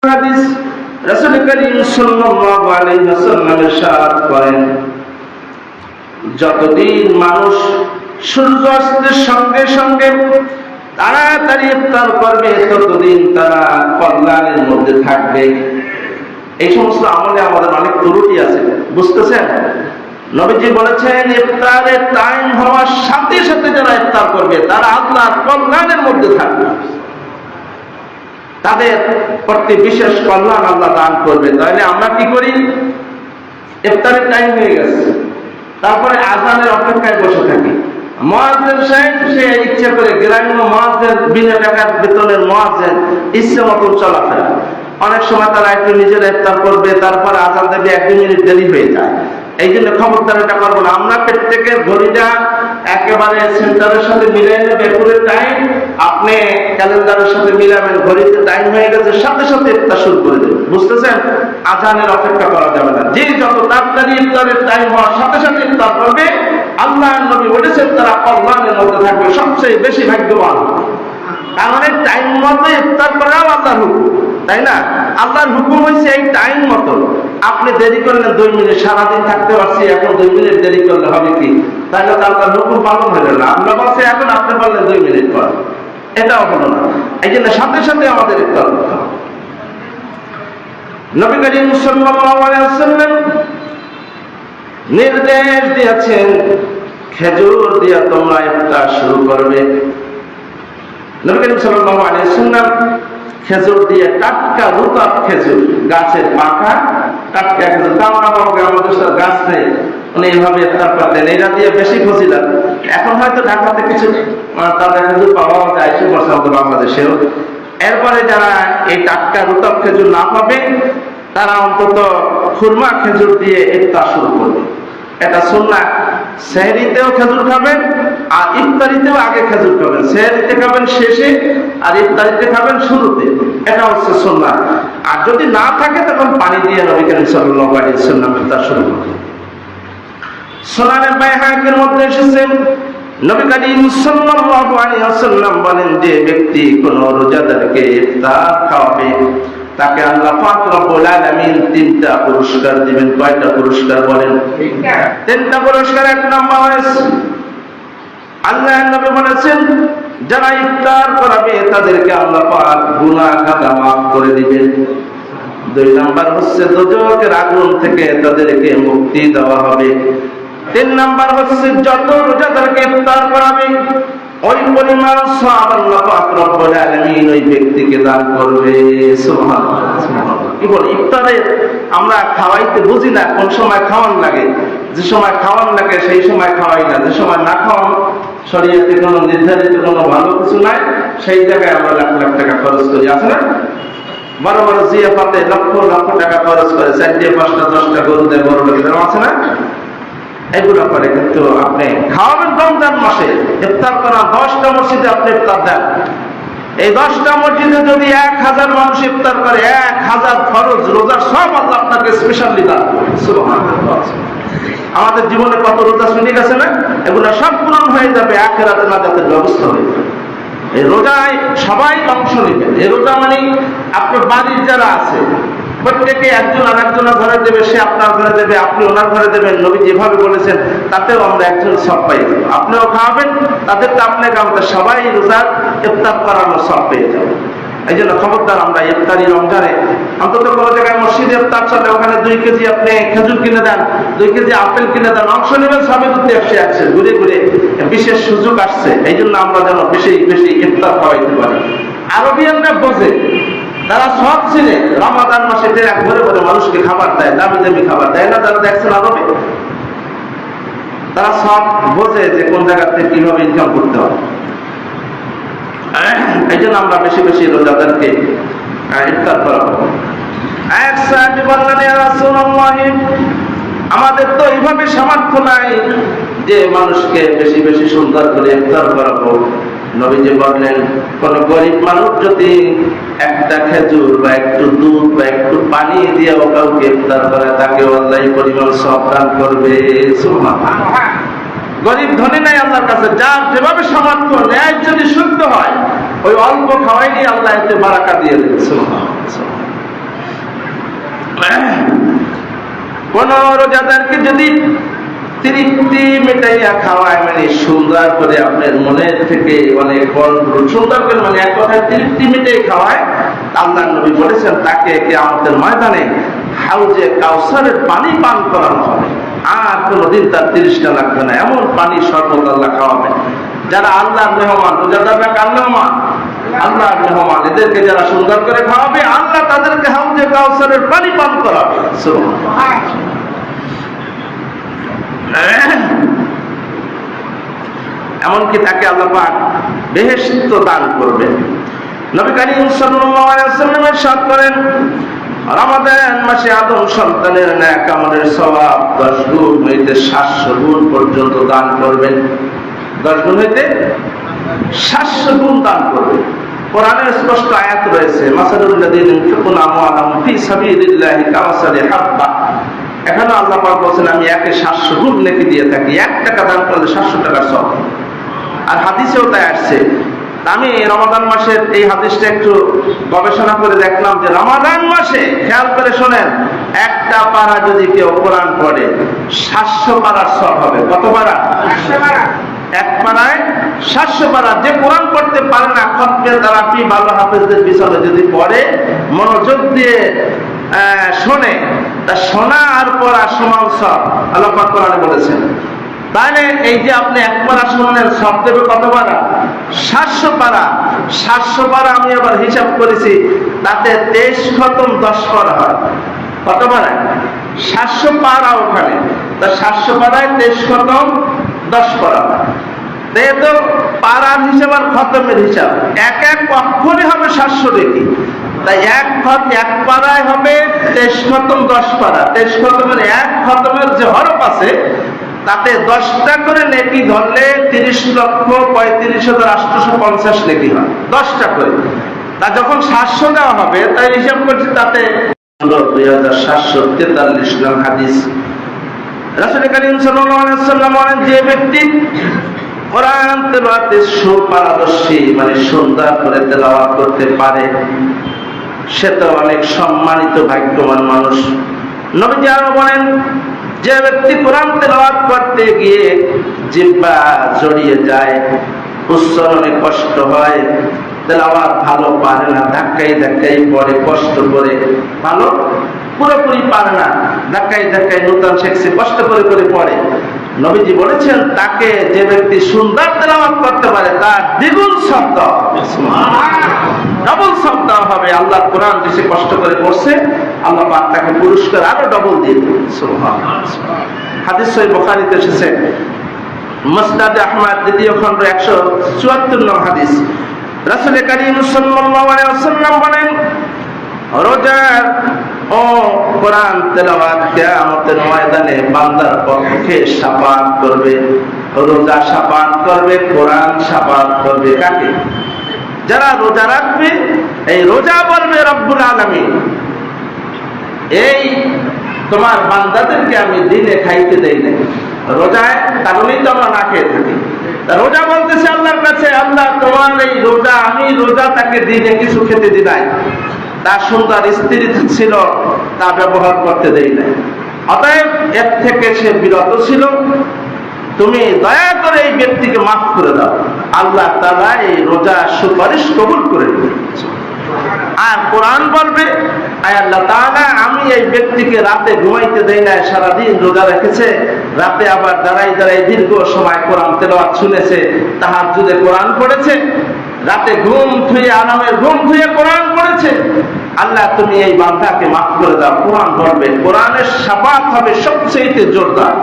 হাদিস রাসূল করিম সাল্লাল্লাহু আলাইহি ওয়াসাল্লাম ইরশাদ করেন, যতদিন মানুষ সূর্যাস্তের সঙ্গে সঙ্গে তাড়াতাড়ি ইফতার করবে ততদিন তারা কল্যাণের মধ্যে থাকবে। এই সমস্ত আমলে আমাদের অনেক ত্রুটি আছে, বুঝতেছেন? নবীজি বলেছেন, ইফতারের টাইম হওয়ার সাথে সাথে যারা ইফতার করবে তারা আল্লাহর কল্যাণের মধ্যে থাকবে, তাদের প্রতি বিশেষ কল্যাণ আল্লাহ দান করবে। তাহলে আমরা কি করি? ইফতারের টাইম হয়ে গেছে, তারপরে আযানের অপেক্ষায় বসে থাকি। মুয়াজ্জিন সাহেব সে ইচ্ছা করে, গ্রামীণ মুয়াজ্জিন, বিনা টাকার বেতনের মুয়াজ্জিন, ইচ্ছে মতো চলাফেরা। অনেক সময় তারা একটু নিজেরা ইফতার করবে, তারপরে আযান দেবে, 1-2 মিনিট দেরি হয়ে যায়। এই জন্য খবরদার এটা করবো না। আমরা প্রত্যেকের ঘড়িটা একেবারে সেন্টারের সাথে মিলিয়ে নেবে, একুরেট টাইম। আপনি ক্যালেন্ডারের সাথে মিলাবেন, ঘড়িতে টাইম হয়ে গেছে, সাথে সাথে ইফতার শুরু করে দেবেন, বুঝতেছেন? আযানের অপেক্ষা করা যাবে না। যে যত তাড়াতাড়ি ইফতারের টাইম হওয়ার সাথে সাথে ইফতার করবে, আল্লাহর নবী বলেছেন তারা কল্যাণের মধ্যে থাকবে, সবচেয়ে বেশি ভাগ্যবান। কারণ এই টাইম মতো ইফতার করাও আল্লাহর হুকুম, তাই না? আল্লাহর হুকুম হয়েছে এই টাইম মতো। আপনি দেরি করলেন 2 মিনিট, সারাদিন থাকতে পারছি, এখন 2 মিনিট দেরি করলে হবে কি? তাহলে তো আল্লাহর হুকুম পালন হলো না। আমরা বলছি এখন, আপনি বললেন 2 মিনিট পর, এটাও হলো না। এই জন্য সাথে সাথে আমাদের ইফতার করতে হবে। নবী করিম সাল্লাল্লাহু আলাইহি ওয়াসাল্লাম নির্দেশ দিয়েছেন, খেজুর দিয়ে তোমরা ইফতার শুরু করবে। নবী করিম সাল্লাল্লাহু আলাইহি ওয়াসাল্লাম খেজুর দিয়ে, টাটকা রুতাব খেজুর, গাছের পাকা টাটকা খেজুর, আমরা আমাদের সাথে গাছ নেই, উনি এইভাবে ইফতার করতেন। এরা দিয়ে বেশি ফজিলত। এখন হয়তো ঢাকাতে কিছু তাদের খেজুর পাওয়া যায়, সে বছর আমাদের বাংলাদেশেও। এরপরে যারা এই টাটকা রুতাব খেজুর না পাবে, তারা অন্তত খুরমা খেজুর দিয়ে ইফতার শুরু করবে। এটা সুন্নাহ। সেহরিতেও খেজুর খাবেন আর ইফতারিতেও আগে খেজুর খাবেন। সেহরিতে খাবেন শেষে আর ইফতারিতে খাবেন শুরুতে, এটা হচ্ছে সুন্নাহ। আর যদি না থাকে তখন পানি দিয়ে নবী করিম সাল্লাল্লাহু আলাইহি ওয়াসাল্লাম ইফতার শুরু করবেন। সুনানে বাইহাকির মধ্যে এসেছে, নবী করিম সাল্লাল্লাহু আলাইহি ওয়াসাল্লাম বলেন, যে ব্যক্তি কোন রোজাদারকে ইফতার খাওয়াবে তাকে আল্লাহ পাক রব্বুল আলামিন 3টা পুরস্কার দিবেন। কয়টা পুরস্কার বলেন? 3টা পুরস্কার। 1 নম্বর, আল্লাহর নবী বলেছেন, যারা ইফতার করাবে তাদেরকে আল্লাহ পাক গুনাহ খাতা মাফ করে দিবেন। 2 নম্বর হচ্ছে দোজখের আগুন থেকে তাদেরকে মুক্তি দেওয়া হবে। 3 নম্বর হচ্ছে যত রোজাদারকে ইফতার করাবে ওই পরিমাণ সওয়াব আল্লাহ পাক রব্বুল আলামিন ওই ব্যক্তিকে দান করবে। সুবহানাল্লাহ, সুবহানাল্লাহ। কি বল, ইফতারে আমরা খাওয়াইতে বুঝি না কোন সময় খাওয়ান লাগে। যে সময় খাওয়ান লাগে সেই সময় খাওয়াই না, যে সময় না খাওয়ান, শরীয়তে কোনো নির্ধারিত কোনো ভালো কিছু নাই, সেই জায়গায় আমরা লাখ লাখ টাকা খরচ করি, আছে না? বড় বড় জিয়াফাতে লক্ষ লক্ষ টাকা খরচ করে, 4টা 5টা 10টা গরু দেয় বড় লোকেদের, আছে না? এগুলো করে। কিন্তু আপনি খাওয়াবেন রমজান মাসে, ইফতার করা 10টা মসজিদে আপনি ইফতার দেন। এই 10টা মসজিদে যদি 1000 মানুষ ইফতার করে, 1000 ফরজ রোজার সব আল্লাহ আপনাকে স্পেশালি দান করবে। সুবহানাল্লাহ। আমাদের জীবনে কত রোজা শুনে গেছে না? এগুলো সব পূরণ হয়ে যাবে, আখিরাতে নাজাতের ব্যবস্থা হয়ে যাবে। এই রোজায় সবাই অংশ নেবেন। এই রোজা মানে আপনার বাড়ির যারা আছে প্রত্যেকে একজন আর একজনের ঘরে দেবে, সে আপনার ঘরে দেবে, আপনি ওনার ঘরে দেবেন। নবী যেভাবে বলেছেন তাতেও আমরা একজন সব পাই যাব। আপনিও খাওয়াবেন, তাদের তো আপনাকে আমাদের সবাই রোজার ইফতার করানোর সব পেয়ে যাবে। এই জন্য খবরদার, আমরা ইফতারি রমজানে অন্তত কোনো জায়গায় মসজিদে ইফতার চলে, ওখানে 2 কেজি আপনি খেজুর কিনে দেন, 2 কেজি আপেল কিনে দেন, অংশ নেবেন। সবে দুটি আসছে ঘুরে ঘুরে, বিশেষ সুযোগ আসছে। এই জন্য আমরা যেন বেশি বেশি ইফতার খাওয়াইতে পারি। আরবিয়ানরা বোঝে, তারা সব চিনে। রমাদান মাসে ঘরে ঘরে মানুষকে খাবার দেয়, দামি দামি খাবার দেয় না? তারা দেখছেন আরবে, তারা সব বোঝে যে কোন জায়গা থেকে কিভাবে ইনকাম করতে হবে। এই জন্য আমরা বেশি বেশি রোজাদারকে ইফতার করাবো। এক সাহাবী বললেন, ইয়া রাসূলুল্লাহ, আমাদের তো এইভাবে সামর্থ্য নাই যে মানুষকে বেশি বেশি সুন্দর করে ইফতার করাবো। নবীজি বললেন, কোন গরিব মানুষ যদি একটা খেজুর বা একটু দুধ বা একটু পানি দিয়ে কাউকে ইফতার করে, তাকে আল্লাহ এই পরিমাণ সওয়াব দান করবে। সুবহানাল্লাহ। গরিব ধনী নাই আল্লাহর কাছে, যার যেভাবে সামর্থ্য, ন্যায় যদি শুদ্ধ হয়, ওই অল্প খাওয়াই নিয়ে আল্লাহ এতে বারাকা দিয়ে দেবে। সুবহানাল্লাহ। কোন রোজাদারকে যদি তৃপ্তি মেটাইয়া খাওয়ায়, মানে সুন্দর করে আপনার মনের থেকে অনেক সুন্দর করে, মানে এক কথায় তৃপ্তি মেটাই খাওয়ায়, আল্লাহ নবী বলেছেন তাকে কিয়ামতের ময়দানে হাউজে কাউসারের পানি পান করানো হবে, আর কোনোদিন তার তৃষ্ণা লাগবে না, এমন পানি শরবত আল্লাহ খাওয়াবেন। যারা আল্লাহর মেহমান, রোজাদাররা কার মেহমান? আল্লাহর মেহমান। এদেরকে যারা সুন্দর করে খাওয়াবে, আল্লাহ তাদেরকে হাউজে কাউসারের পানি পান করাবে। এমনকি তাকে আল্লাহ পাক বেহেশত দান করবেন। নবী করিম সাল্লাল্লাহু আলাইহি ওয়াসাল্লাম ইরশাদ করেন, রমাদান মাসে আদম সন্তানের নেক আমলের সওয়াব 10 গুণ হইতে 700 গুণ পর্যন্ত দান করবেন। 10 গুণ হইতে 700 গুণ দান করবেন। কোরআনে স্পষ্ট আয়াত রয়েছে, মাসালুল লাযিনা ইউনফিকুনা আমওয়ালাহুম ফি সাবিলিল্লাহি কামাসালি হাব্বা। এখানে আল্লাহ পাক বলেন আমি একে 700 গুণ নেকি দিয়ে থাকি, 1 টাকা দান করলে 700 টাকার সওয়াব। আর হাদিসেও তাই আসছে। আমি রমাদান মাসের এই হাদিসটা একটু গবেষণা করে দেখলাম যে রমাদান মাসে, খেয়াল করে শোনেন, একটা পারা যদি কেউ কোরআন পড়ে 700 পারার সওয়াব হবে। কত পারা? 700 পারা। এক পারায় 700 পারা। যে কোরআন পড়তে পারে না, খতমে তারাপি ভালো হাফেজদের পিছনে যদি পড়ে, মনোযোগ দিয়ে শোনে, তা শোনা আর পড়া সমান সওয়াব আল্লাহ পাক কোরআনে বলেছেন। তাহলে এই যে আপনি এক পারা শুনলেন, সব দেবে কত পারা? 700 পারা। 700 পারা আমি আবার হিসাব করেছি, তাতে 23 খতম 10 পারা হয়। কত পারা? 700 পারা ওখানে, তা 700 পারায় 23 খতম 10 পারা হয়। তো পারার হিসাব আর খতমের হিসাব এক এক অক্ষরে হবে 700 রেখে, তাই এক পারায় হবে 23 খতম 10 পারা। 23 খতমের এক খতমের যে হরফ আছে, তাতে 10টা করে নেকি ধরলে 30,35,850 নেকি হয়, 10টা করে। তা যখন 700 দেওয়া হবে, তাই হিসাব করছি, তাতে 2743 নং হাদিস। রাসূল করিম সাল্লাল্লাহু আলাইহি ওয়াসাল্লাম বলেন, যে ব্যক্তি কোরআন তেলাওয়াতে সুপারদর্শী, মানে সুন্দর করে তেলাওয়াত করতে পারে, সে তো অনেক সম্মানিত ভাগ্যবান মানুষ। নবীজি আরো বলেন, যে ব্যক্তি কোরআন তেলাওয়াত করতে গিয়ে জিহ্বা জড়িয়ে যায়, উচ্চারণে কষ্ট হয়, তেলাওয়াত ভালো পারে না, ধাক্কাই ধাক্কাই পড়ে, কষ্ট করে, ভালো পুরোপুরি পারে না, ধাক্কাই ধাক্কাই নূতন শিখছে, কষ্ট করে করে পড়ে, নবীজি বলেছেন তাকে, যে ব্যক্তি সুন্দর তেলাওয়াত করতে পারে, তার দ্বিগুণ শব্দ, ডবল শব্দ হবে। আল্লাহ কোরআন যে সে কষ্ট করে পড়ছে, আল্লাহ পাক তাকে পুরস্কার আরো ডবল দিয়ে দেবেন। সুবহানাল্লাহ। হাদিস সহিহ বুখারীতে এসেছে, মুসনাদ আহমদ দ্বিতীয় খণ্ড 174 নং হাদিস। রাসূল করিম সাল্লাল্লাহু আলাইহি ওয়াসাল্লাম বলেন, রোজার ও কোরআন তেলাওয়াত কিয়ামতের ময়দানে বান্দার পক্ষে শাফাআত করবে। রোজা শাফাআত করবে, কোরআন শাফাআত করবে। কাকে? যারা রোজা রাখবে। এই রোজা বলবে রব্বুল আলামিন, এই তোমার বান্দাদেরকে আমি দিনে খাইতে দেই না, রোজায় কারণেই তো আমরা না খেয়ে থাকি। রোজা বলতেছে আল্লাহর কাছে, আল্লাহ তোমার এই রোজা, আমি রোজা তাকে দিনে কিছু খেতে দিই নাই, তার সুন্দর স্ত্রী ছিল, তা ব্যবহার করতে দেই নাই, অতএব এর থেকে সে বিরত ছিল, তুমি দয়া করে এই ব্যক্তিকে মাফ করে দাও। আল্লাহ তাআলা এই রোজা সুপারিশ কবুল করে নেবেন। আর কোরআন বলবে, আয় আল্লাহ তাআলা, আমি এই ব্যক্তিকে রাতে ঘুমাইতে দেই না, সারাদিন রোজা রেখেছে, রাতে আবার দাঁড়াই দাঁড়াই দীর্ঘ সময় কোরআন তেলাওয়াত শুনেছে, তাহাজ্জুদে কোরআন পড়েছে, রাতে ঘুম ধুয়ে, আরামের ঘুম ধুয়ে কোরআন পড়েছে, আল্লাহ তুমি এই বান্দাকে মাফ করে দাও। কোরআন বলবে, কোরআনের শাফাআত হবে সবচেয়ে জোরদার,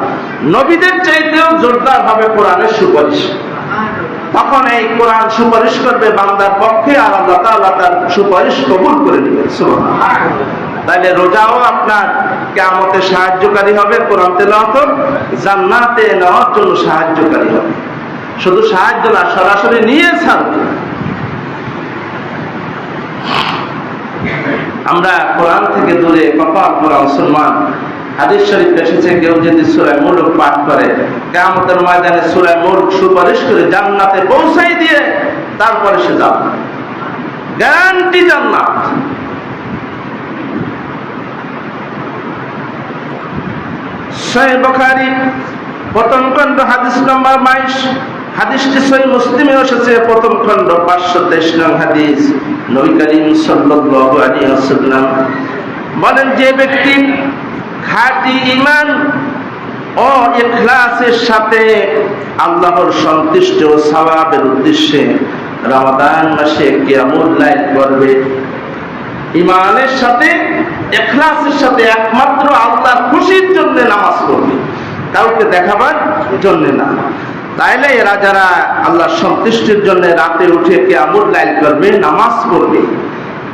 নবীদের চাইতেও জোরদার হবে কোরআনের সুপারিশ। তখন এই কোরআন সুপারিশ করবে বান্দার পক্ষে, আর আল্লাহ তাআলা তার সুপারিশ কবুল করে নেবেন। সুবহানাল্লাহ। তাহলে রোজাও আপনার কিয়ামতে সাহায্যকারী হবে, কোরআন তেলাওয়াত জান্নাতে নেওয়ার জন্য সাহায্যকারী হবে। শুধু সাহায্য না, সরাসরি নিয়ে ছাড়বে। আমরা কোরআন থেকে দূরে কপাল পোড়া মুসলমান। হাদিস শরীফে এসেছে, কেউ যদি সূরা মুলক পাঠ করে, কিয়ামতের ময়দানে সূরা মুলক সুপারিশ করে জান্নাতে পৌঁছাই দিয়ে তারপরে সে যাবে, গ্যারান্টি জান্নাত। সহিহ বুখারী প্রথম খণ্ড হাদিস নম্বর 22, হাদিসটি সহিহ মুসলিমে এসেছে প্রথম খণ্ড 523 নং হাদিস। নবী করিম সাল্লাল্লাহু আলাইহি ওয়াসাল্লাম বলেন, যে ব্যক্তি খাঁটি ঈমান ও ইখলাসের সাথে আল্লাহর সন্তুষ্টি ও সওয়াবের উদ্দেশ্যে রমাদান মাসে কিয়ামুল লাইল করবে, ঈমানের সাথে ইখলাসের সাথে একমাত্র আল্লাহর খুশির জন্য নামাজ পড়বে, কাউকে দেখাবার জন্য না, তাইলে এরা যারা আল্লাহর সন্তুষ্টির জন্য রাতে উঠে কিয়ামুল লাইল করবে, নামাজ পড়বে,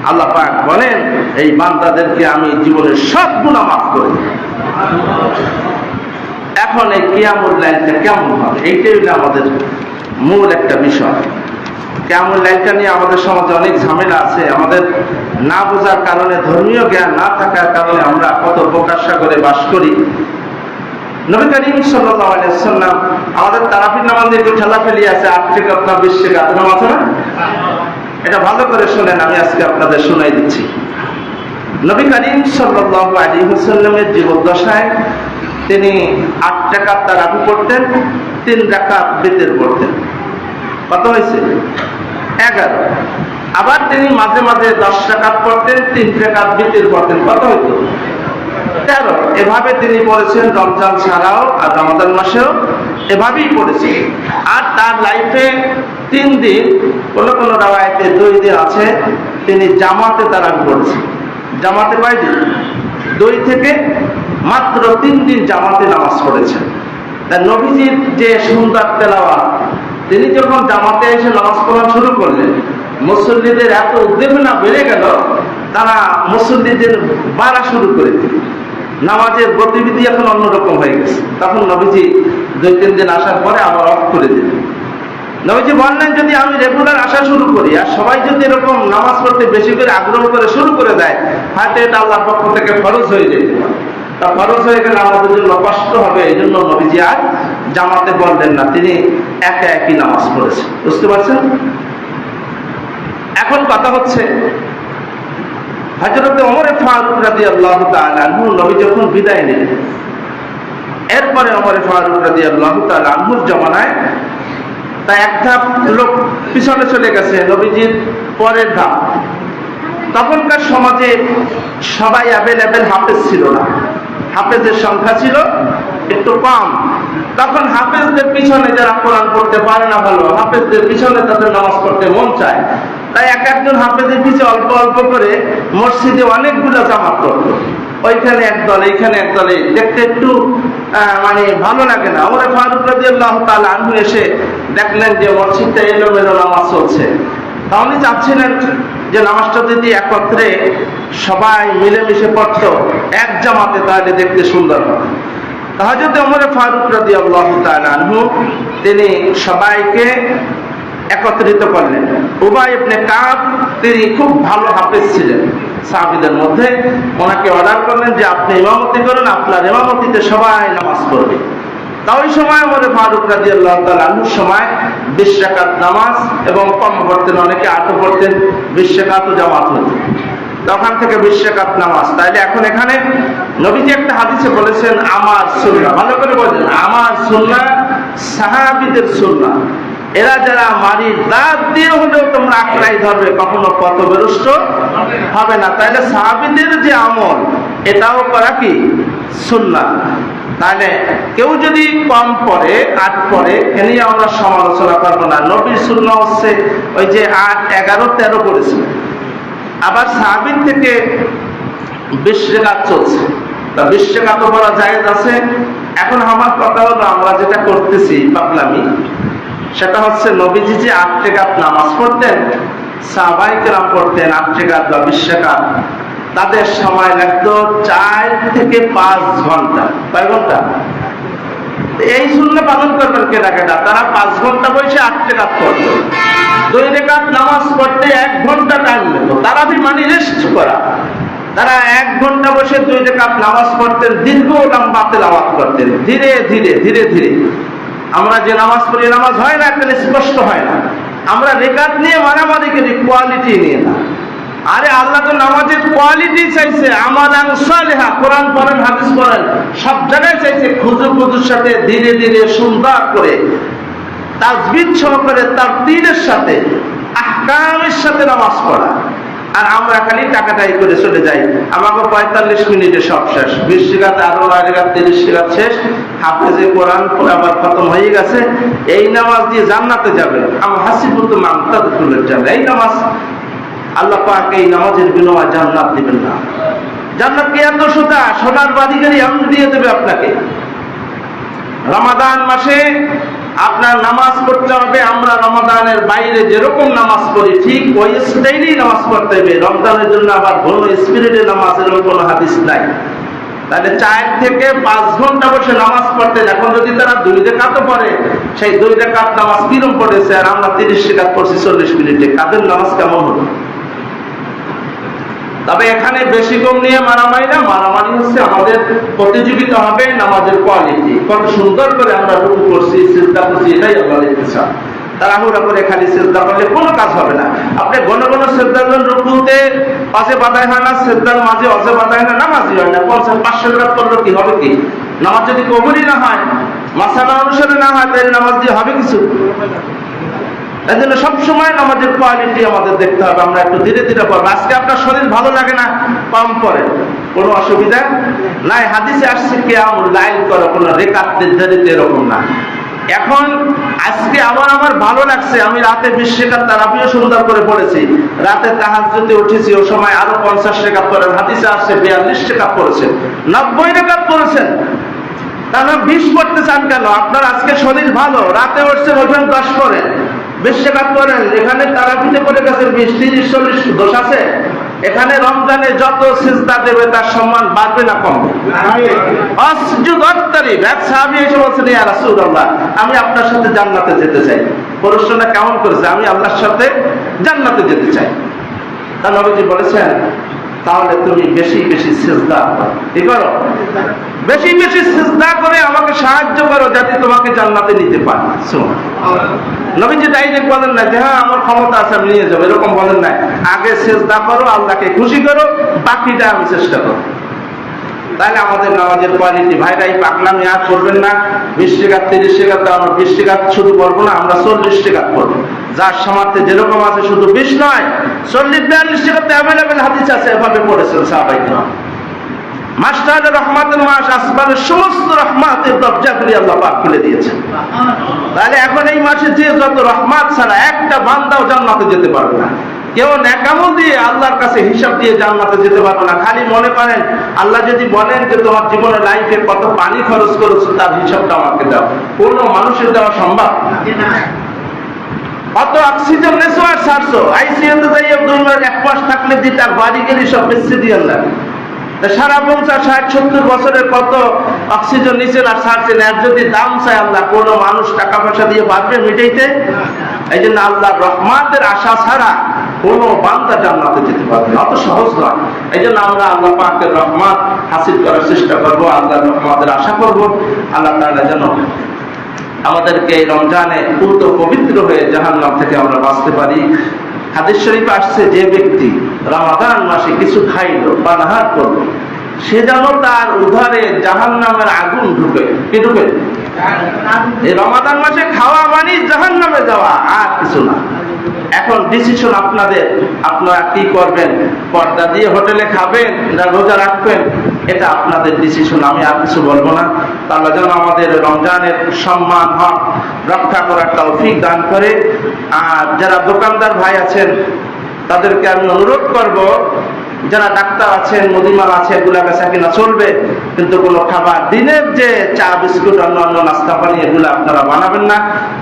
আল্লাহ পাক বলেন এই বান্দাদেরকে আমি জীবনের সব গুনাহ মাফ করে দেব। এখন এই কিয়ামুল লাইলটা কেমন হবে, এইটাই হলো আমাদের মূল একটা বিষয়। কিয়ামুল লাইলটা নিয়ে আমাদের সমাজে অনেক ঝামেলা আছে। আমাদের না বোঝার কারণে, ধর্মীয় জ্ঞান না থাকার কারণে আমরা কত প্রকাশ্যা করে বাস করি। নবী করিম সাল্লাল্লাহু আলাইহি ওয়াসাল্লাম আমাদের তারাবির নামাজে একটু ঠেলাফেলি আছে, 8 টাকা না 20 টাকা এরকম আছে না? এটা ভালো করে শুনেন, আমি আজকে আপনাদের শোনাই দিচ্ছি। নবী করিম সাল্লাল্লাহু আলাইহি ওয়াসাল্লামের জীবদ্দশায় তিনি 8 রাকাত তারাবি পড়তেন, 3 রাকাত বিতর পড়তেন। কত হয়েছে? 11। আবার তিনি মাঝে মাঝে 10 রাকাত পড়তেন, 3 রাকাত বিতর পড়তেন। কত হইতো? 13। এভাবে তিনি পড়েছেন রমজান ছাড়াও আর রমাদান মাসেও এভাবেই পড়েছেন। আর তার লাইফে 3 দিন, কোন কোন রাওয়ায়াতে 2 দিন আছে তিনি জামাতে তারাবি পড়েছেন। জামাতে কয় দিন? 2 থেকে মাত্র 3 দিন জামাতে নামাজ পড়েছেন। তাই নবীজির যে সুন্দর তেলাওয়াত, তিনি যখন জামাতে এসে নামাজ পড়া শুরু করলেন, মুসল্লিদের এত উদ্দীপনা বেড়ে গেল, তারা মুসল্লিদের বাড়া শুরু করে দিল। নামাজের গতিবিধি এখন অন্যরকম হয়ে গেছে। তখন নবীজি 2-3 দিন আসার পরে আবার অফ করে দিলেন। নবীজি বললেন, যদি আমি রেগুলার আসা শুরু করি আর সবাই যদি এরকম নামাজ পড়তে বেশি করে আগ্রহ করে শুরু করে দেয়, হয়তো এটা আল্লাহর পক্ষ থেকে ফরজ হয়ে যেতে পারে। তা ফরজ হয়ে গেলে আমাদের জন্য কষ্ট হবে। এই জন্য নবীজি আর জামাতে বললেন না, তিনি একা একই নামাজ পড়েছেন। বুঝতে পারছেন? এখন কথা হচ্ছে, হযরত ওমর ফারুক রাদিয়াল্লাহু তাআলা আনহু নবী যখন বিদায় নিলেন, এরপরে ওমর ফারুক রাদিয়াল্লাহু তাআলা আনহুর জামানায় তা এক ধাপ লোক পিছনে চলে গেছে, নবীজির পরের ধাপ। তখনকার সমাজে সবাই অ্যাভেলেবেল হাফেজ ছিল না, হাফেজের সংখ্যা ছিল একটু কম। তখন হাফেজদের পিছনে যারা কোরআন পড়তে পারে না ভালো, হাফেজদের পিছনে তাদের নামাজ পড়তে মন চায়, তাই এক একজন হাফেজের পিছনে অল্প অল্প করে মসজিদে অনেকগুলো জামাত করত। ওইখানে একদল, এইখানে একদলে, দেখতে একটু মানে ভালো লাগে না। ওমর ফারুক রাদিয়াল্লাহু তাআলা আনহু এসে দেখলেন যে মসজিদটা এলোমেলো নামাজ চলছে। তাহলে চাচ্ছিলেন যে নামাজটা যদি একত্রে সবাই মিলেমিশে পড়তো এক জামাতে, তাহলে দেখতে সুন্দর হবে। হযরত ওমর ফারুক রাদিয়াল্লাহু তাআলা আনহু তিনি সবাইকে একত্রিত করলেন। উবাই ইবনে কাব তিনি খুব ভালো হাফেজ ছিলেন সাহাবীদের মধ্যে, ওনাকে অর্ডার করলেন যে আপনি ইমামতি করুন, আপনার ইমামতিতে সবাই নামাজ পড়বে। তা ওই সময় ওমর ফারুক রাদিয়াল্লাহু তাআলা আনহুর সময় 20 রাকাত নামাজ, এবং কম পড়তেন অনেকে, 8 পড়তেন, 20 রাকাতও জামাত হতো। তখন থেকে 20 রাকাত নামাজ। তাইলে এখন এখানে নবীজি একটা হাদিসে বলেছেন আমার সুন্নাহ, ভালো করে বলেন আমার সুন্নাহ, সাহাবীদের সুন্নাহ। এরা যারা মারি দাঁত দিয়ে হলেও তোমরা আঁকড়াই ধরবে, কখনো পথভ্রষ্ট হবে না। তাইলে সাহাবীদের যে আমল, এটাও করা কি সুন্নাহ। তাহলে কেউ যদি কম পড়ে, 8 পড়ে, এ নিয়ে আমরা সমালোচনা করবো না। নবীর সুন্নাহ হচ্ছে ওই যে 8, 11, 13 করেছে। আবার সাহাবীর থেকে 20 রাকাত চলছে, তা 20 রাকাত পড়া জায়েজ আছে। এখন আমার কথা হলো, আমরা যেটা করতেছি পাগলামি, সেটা হচ্ছে নবীজি যে 8 রাকাত নামাজ পড়তেন, সাহাবায়ে কেরাম পড়তেন 8 রাকাত বা 20 রাকাত, তাদের সময় লাগতো 4 থেকে 5 ঘন্টা। কয় ঘন্টা? এই সুন্নাহ পালন করবেন কেনাকাটা, তারা 5 ঘন্টা বসে 8 রাকাত পড়তো। 2 রাকাত নামাজ পড়তে 1 ঘন্টা টাইম নিত। তারাবি মানে রেস্ট করা। তারা 1 ঘন্টা বসে 2 রাকাত নামাজ পড়তেন, দীর্ঘ লম্বা তেলাওয়াত করতেন, ধীরে ধীরে ধীরে ধীরে। আমরা যে নামাজ পড়ি, নামাজ হয় না, একটা স্পষ্ট হয় না। আমরা রেকাত নিয়ে মারামারি করি, কোয়ালিটি নিয়ে না। আরে আল্লাহ তো নামাজের কোয়ালিটি চাইছে, আমালান সালিহা, কোরআন পড়েন, হাদিস পড়েন, সব জায়গায় চাইছে খুজুর সাথে ধীরে ধীরে সুন্দর করে তাজবিদ সহকারে তারতিলের সাথে আহকামের সাথে নামাজ পড়া। আর আমরা খালি টাকাটাই করে চলে যাই, আমাকে 45 মিনিটে সব শেষ, 20 রাকাত, 18 রাকাত, 30 রাকাত শেষ, হাফেজে কোরআন আবার খতম হয়ে গেছে, এই নামাজ দিয়ে জান্নাতে যাবে। আম হাসিবুতুম মান তাদখুলুল জান্নাহ, এই নামাজ আল্লাহ পাক এই নামাজের বিনিময়ে জান্নাত দিবেন না। জান্নাত কি এত সোজা? সোনার বাড়িগাড়ি আমি দিয়ে দেবে আপনাকে। রমাদান মাসে আপনার নামাজ পড়তে হবে, আমরা রমাদানের বাইরে যেরকম নামাজ পড়ি ঠিক ওই স্টাইলেই নামাজ পড়তে হবে। রমজানের জন্য আবার ঘন স্পিরিটে নামাজের কোনো হাদিস নাই। তাহলে 4 থেকে 5 ঘন্টা বসে নামাজ পড়তেন, এখন যদি তারা 2 রাকাতও পড়ে, সেই 2 রাকাত নামাজ কিরম পড়েছে, আর আমরা 30 রাকাত পড়ছি 40 মিনিটে, কাদের নামাজ কেমন হলো? তবে এখানে বেশি কম নিয়ে মারামারি না, মারামারি হচ্ছে আমাদের প্রতিযোগিতা হবে নামাজের কোয়ালিটি, কত সুন্দর করে আমরা রুকু করছি, সিজদা করছি, এটাই আল্লাহ দেখতে চান। তাড়াহুড়া করে খালি সিজদা করলে কোনো কাজ হবে না। আপনি ঘন ঘন সিজদা করেন, রুকুতে পাশে বাধাই হয় না, সিজদার মাঝে অজে বাধাই না, নামাজই হয় না। 500 রাকাত পড়লে কি হবে? কি নামাজ যদি কবুলই না হয়, মাসালা অনুসারে না হয়, তাহলে নামাজ দিয়ে হবে কিছু? এই জন্য সবসময় নামাজের কোয়ালিটি আমাদের দেখতে হবে, আমরা একটু ধীরে ধীরে পড়বো। আজকে আপনার শরীর ভালো লাগে না, কম পড়ে, কোনো অসুবিধা নাই। হাদিসে আসছে কিয়ামুল লাইল করো, কোনো রেকাত নির্ধারিত এরকম না। এখন আজকে আবার আমার ভালো লাগছে, আমি রাতে 20 রাকাত তারাবিও সুন্দর করে পড়েছি, রাতে তাহাজ্জুদে উঠেছি, ওই সময় আরো 50 রাকাত পড়েন। হাদিসে আসছে 42 রাকাত পড়েছেন, 90 রাকাত পড়েছেন। তাহলে 20 পড়তে চান কেন? আপনার আজকে শরীর ভালো, রাতে উঠছেন, ওইখানে 10 পড়েন, 20 রাকাত পড়েন। এখানে তারাবিতে পড়ে গেছেন 20, 30, 40, দোষ আছে? এখানে রমজানে যত সিজদা দেবে তার সম্মান বাড়বে না কমবে? আসজুদ আত্তারিব। এক সাহাবী এসে বলছেন, ইয়া রাসূলুল্লাহ, আমি আপনার সাথে জান্নাতে যেতে চাই। প্রশ্নটা কেমন করেছে? আমি আল্লাহর সাথে জান্নাতে যেতে চাই। তা নবীজি বলেছেন, তাহলে তুমি বেশি বেশি সিজদা করো, বেশি বেশি সিজদা করে আমাকে সাহায্য করো, যাতে তোমাকে জান্নাতে নিতে পারি। নবীজি ডাইরেক্ট বলেন না যে হ্যাঁ আমার ক্ষমতা আছে আমি নিয়ে যাবো, এরকম বলেন না। আগে সিজদা করো, আল্লাহকে খুশি করো, বাকিটা আমি চেষ্টা করো। তাহলে আমাদের নামাজের কোয়ালিটি, ভাইরা এই পাগলামি আর করবেন না। 20 রাকাত, 30 রাকাত, আমরা 20 রাকাত শুধু পড়বো না, আমরা 40 রাকাত পড়বো। যার সামর্থ্যে যেরকম আছে, শুধু 20 নয়, 40, 42 রাকাত অ্যাভেলেবেল হাদিস আছে, এভাবে পড়েছেন সাহাবায়ে কেরাম। মাসটা হলো রহমাতের মাস, আসমানের সমস্ত রহমাতের দরজাগুলি আল্লাহ পাক খুলে দিয়েছেন। তাহলে এখন এই মাসে যে যত রহমত ছাড়া একটা বান্দাও জান্নাতে যেতে পারবে না। কেউ নেকামল দিয়ে আল্লাহর কাছে হিসাব দিয়ে জান্নাতে যেতে পারবে না। খালি মনে করেন আল্লাহ যদি বলেন যে তোমার জীবনে লাইফে কত পানি খরচ করেছো, তার হিসাবটা আমাকে দাও, কোনো মানুষের দেওয়া সম্ভব না। কত অক্সিজেন নেছো আর ছাড়ছো, আইসিইউতে যাই 1 মাস থাকলে দিয়ে তার বাড়ি গেলে সব বেঁচে দিয়ে আল্লাহ। সারা 50, 60, 70 বছরের কত অক্সিজেন নিচ্ছেন আর ছাড়ছেন, এর যদি দাম চাই আল্লাহ, কোনো মানুষ টাকা পয়সা দিয়ে পারবে মিটাইতে? এই জন্য আল্লাহর রহমতের আশা ছাড়া কোনো বান্দা জান্নাতে যেতে পারবে না, অত সহজ নয়। এই জন্য আমরা আল্লাহ পাকের রহমত হাসিল করার চেষ্টা করবো, আল্লাহর রহমতের আশা করবো। আল্লাহ তাআলা যেন আমাদেরকে এই রমজানে পূর্ণ পবিত্র হয়ে জাহান্নাম থেকে আমরা বাঁচতে পারি। হাদিস শরীফে আসছে, যে ব্যক্তি রমাদান মাসে কিছু খাইলো বা নাহার করলো, সে যেন তার উধারে জাহান্নামের আগুন ঢুকে। কি ঢুকে? এই রমাদান মাসে খাওয়া মানে জাহান্নামে যাওয়া, আর কিছু না। এখন ডিসিশন আপনাদের, আপনারা কি করবেন? পর্দা দিয়ে হোটেলে খাবেন না রোজা রাখবেন, এটা আপনাদের ডিসিশন, আমি আর কিছু বলবো না। আল্লাহ যেন আমাদের রমজানের সম্মান হক রক্ষা করার তৌফিক দান করে। আর যারা দোকানদার ভাই আছেন তাদেরকে আমি অনুরোধ করব, যারা ডাক্তার আছেন, মুদিমাল আছে, এগুলা বেচা কিনা চলবে, কিন্তু কোনো খাবার দিনের যে চা বিস্কুট অন্য নাস্তা পানি এগুলা আপনারা বানাবেন না।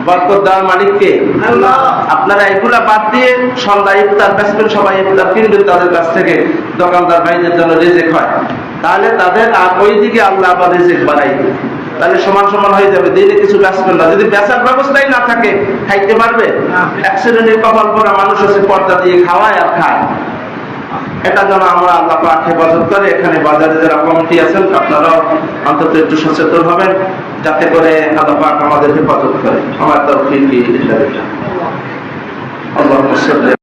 বরকত দেওয়ার মালিককে আল্লাহ। আপনারা এগুলা বাদ দিয়ে সন্ধ্যা ইফতার বেচবেন, সবাই ইফতার কিনবেন তাদের কাছ থেকে, দোকানদার ভাইদের জন্য রিজিক হয়, তাহলে তাদের আর ওই দিকে আল্লাহ আবার রিজিক বাড়াই দেবে, তাহলে সমান সমান হয়ে যাবে। দিনে কিছু বেচবেন না, যদি বেচার ব্যবস্থাই না থাকে খাইতে পারবে? এক শ্রেণীর কপাল পরা মানুষ আছে পর্দা দিয়ে খাওয়ায় আর খায়। এটা যেন আমরা আল্লাহ পাক হেফাজত করে। এখানে বাজারে যারা কমিটি আছেন আপনারাও অন্তত একটু সচেতন হবেন, যাতে করে আল্লাহ পাক আমাদের হেফাজত করে। আমার তৌফিক বিল্লাহ। আল্লাহুম্মা সাল্লি